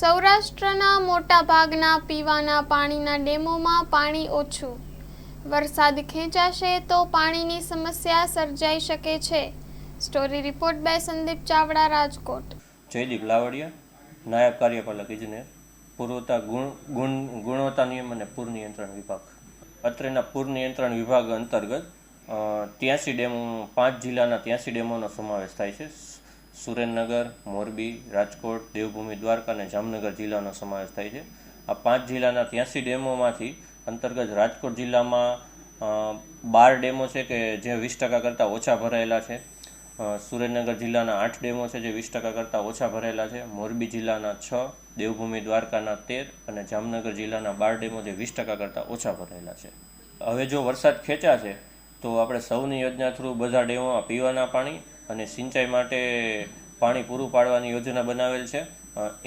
સૌરાષ્ટ્રના મોટા ભાગના પીવાના પાણીના ડેમોમાં પાણી ઓછું. વરસાદ ખેંચાશે તો પાણીની સમસ્યા સર્જાઈ શકે છે. Story report by Sandeep Chavda, Rajkot. Jaydeep Lavadiya, નાયબ કાર્યપાલક ઇજનેર, પુરવઠા ગુણવત્તા નિયમ અને પૂર નિયંત્રણ વિભાગ. અત્રેના પૂર નિયંત્રણ વિભાગ અંતર્ગત 83 ડેમો, 5 જિલ્લાના 83 ડેમોનો સમાવેશ થાય છે. સુરેન્દ્રનગર, મોરબી, રાજકોટ, દેવભૂમિ, દ્વારકા અને જામનગર જિલ્લાનો સમાવેશ થાય છે. આ 5 જિલ્લાના 83 ડેમોમાંથી અંતર્ગત રાજકોટ જિલ્લામાં 12 ડેમો છે કે જે 20% કરતાં ઓછા ભરાયેલા છે. સુરેન્દ્રનગર જિલ્લાના 8 ડેમો છે જે 20% કરતાં ઓછા ભરેલા છે. મોરબી જિલ્લાના 6, દેવભૂમિ દ્વારકાના 13 અને જામનગર જિલ્લાના 12 ડેમો જે 20% કરતાં ઓછા ભરેલા છે. હવે જો વરસાદ ખેંચાશે તો આપણે સૌની યોજના થ્રુ બધા ડેમોમાં પીવાના પાણી અને સિંચાઈ માટે પાણી પૂરું પાડવાની યોજના બનાવેલ છે.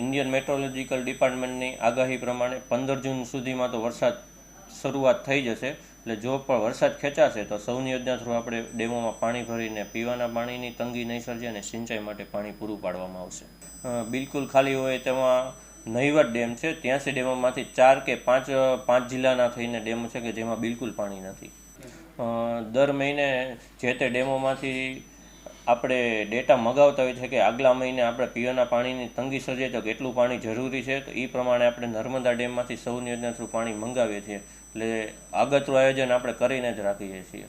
ઇન્ડિયન મેટ્રોલોજીકલ ડિપાર્ટમેન્ટની આગાહી પ્રમાણે 15 જૂન સુધીમાં તો વરસાદ શરૂઆત થઈ જશે. એટલે જો પણ વરસાદ ખેંચાશે તો સૌની યોજના થ્રુ આપણે ડેમોમાં પાણી ભરીને પીવાના પાણીની તંગી નહીં સર્જે અને સિંચાઈ માટે પાણી પૂરું પાડવામાં આવશે. બિલકુલ ખાલી હોય તેમાં નહીવત ડેમ છે. 83 ડેમોમાંથી 4 કે 5 જિલ્લાના થઈને ડેમો છે કે જેમાં બિલકુલ પાણી નથી. દર મહિને જે તે ડેમોમાંથી આપણે ડેટા મગાવતા હોય છે કે આગલા મહિને આપણે પીવાના પાણીની તંગી સર્જાય તો કેટલું પાણી જરૂરી છે. તો એ પ્રમાણે આપણે નર્મદા ડેમમાંથી સૌની યોજના થ્રુ પાણી મંગાવીએ છીએ. એટલે આગતરું આયોજન આપણે કરીને જ રાખીએ છીએ.